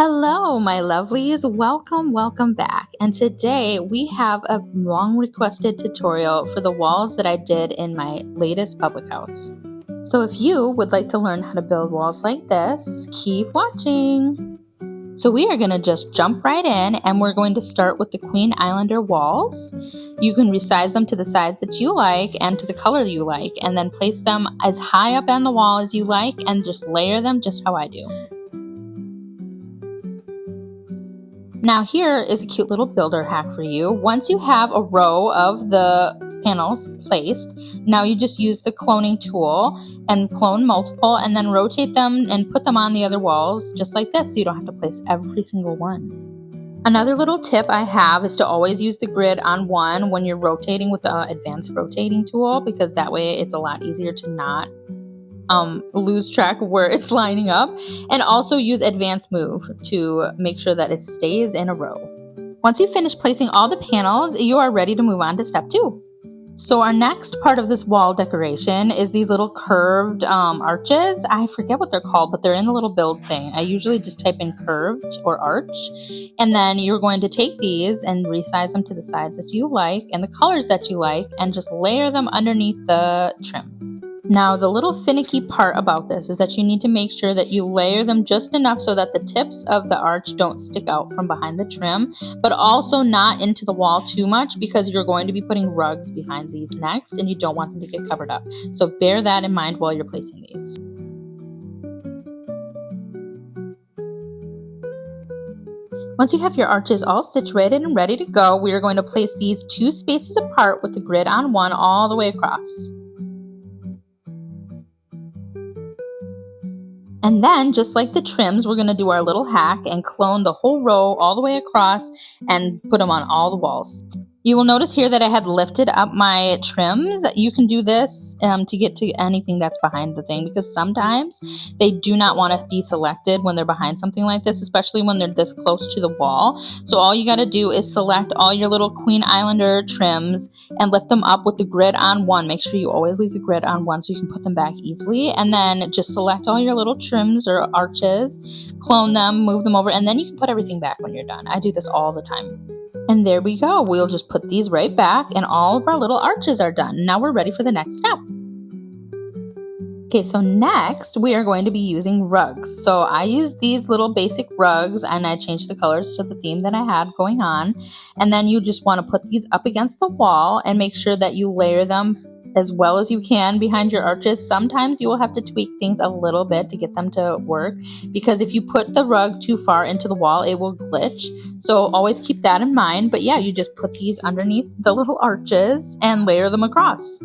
Hello, my lovelies. Welcome back. And today we have a long requested tutorial for the walls that I did in my latest public house. So if you would like to learn how to build walls like this, keep watching. So we are going to just jump right in, and we're going to start with the Queen Islander walls. You can resize them to the size that you like and to the color you like, and then place them as high up on the wall as you like and just layer them just how I do. Now here is a cute little builder hack for you. Once you have a row of the panels placed, now you just use the cloning tool and clone multiple and then rotate them and put them on the other walls just like this so you don't have to place every single one. Another little tip I have is to always use the grid on one when you're rotating with the advanced rotating tool, because that way it's a lot easier to not lose track of where it's lining up, and also use advanced move to make sure that it stays in a row. Once you finish placing all the panels, you are ready to move on to step 2. So our next part of this wall decoration is these little curved arches. I forget what they're called, but they're in the little build thing. I usually just type in curved or arch, and then you're going to take these and resize them to the sides that you like and the colors that you like and just layer them underneath the trim. Now, the little finicky part about this is that you need to make sure that you layer them just enough so that the tips of the arch don't stick out from behind the trim, but also not into the wall too much, because you're going to be putting rugs behind these next and you don't want them to get covered up. So bear that in mind while you're placing these. Once you have your arches all situated and ready to go, we are going to place these 2 spaces apart with the grid on one all the way across. And then, just like the trims, we're going to do our little hack and clone the whole row all the way across and put them on all the walls. You will notice here that I had lifted up my trims. You can do this to get to anything that's behind the thing, because sometimes they do not want to be selected when they're behind something like this, especially when they're this close to the wall. So all you got to do is select all your little Queen Islander trims and lift them up with the grid on one. Make sure you always leave the grid on one so you can put them back easily. And then just select all your little trims or arches, clone them, move them over, and then you can put everything back when you're done. I do this all the time. And there we go. We'll just put these right back and all of our little arches are done. Now we're ready for the next step. Okay, so next we are going to be using rugs. So I used these little basic rugs and I changed the colors to the theme that I had going on. And then you just want to put these up against the wall and make sure that you layer them as well as you can behind your arches. Sometimes you will have to tweak things a little bit to get them to work, because if you put the rug too far into the wall, it will glitch. So always keep that in mind. But yeah, you just put these underneath the little arches and layer them across.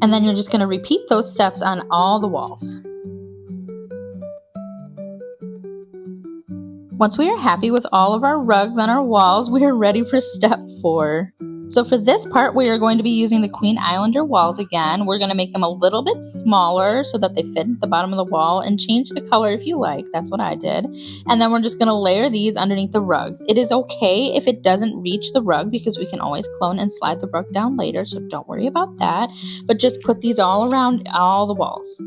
And then you're just going to repeat those steps on all the walls. Once we are happy with all of our rugs on our walls, we are ready for step 4. So for this part, we are going to be using the Queen Islander walls again. We're going to make them a little bit smaller so that they fit at the bottom of the wall, and change the color if you like. That's what I did. And then we're just going to layer these underneath the rugs. It is okay if it doesn't reach the rug, because we can always clone and slide the rug down later, so don't worry about that. But just put these all around all the walls.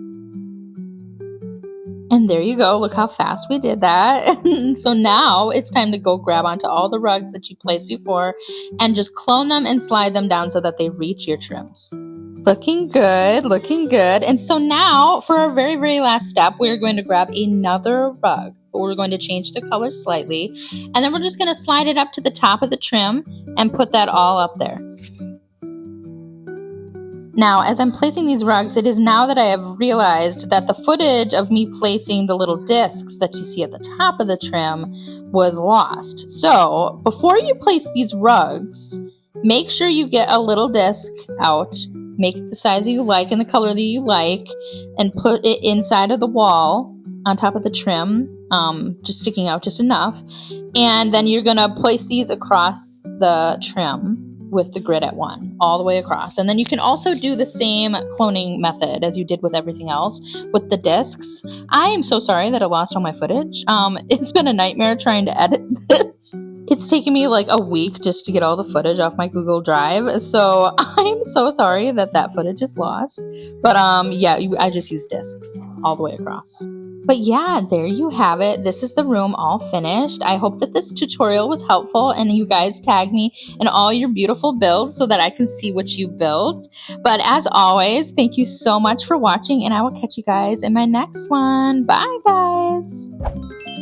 And there you go. Look how fast we did that. So now it's time to go grab onto all the rugs that you placed before and just clone them and slide them down so that they reach your trims. Looking good, looking good. And so now for our very, very last step, we're going to grab another rug, but we're going to change the color slightly. And then we're just going to slide it up to the top of the trim and put that all up there. Now, as I'm placing these rugs, it is now that I have realized that the footage of me placing the little discs that you see at the top of the trim was lost. So, before you place these rugs, make sure you get a little disc out, make it the size that you like and the color that you like, and put it inside of the wall on top of the trim, just sticking out just enough. And then you're going to place these across the trim. with the grid at 1 all the way across. And then you can also do the same cloning method as you did with everything else with the discs. I am so sorry that I lost all my footage. It's been a nightmare trying to edit this. It's taken me like a week just to get all the footage off my Google Drive. So I'm so sorry that that footage is lost. But yeah, I just use discs all the way across. But yeah, there you have it. This is the room all finished. I hope that this tutorial was helpful and you guys tag me in all your beautiful builds so that I can see what you built. But as always, thank you so much for watching and I will catch you guys in my next one. Bye guys.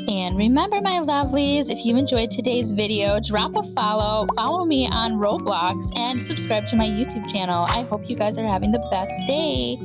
And remember, my lovelies, if you enjoyed today's video, drop a follow me on Roblox, and subscribe to my YouTube channel. I hope you guys are having the best day.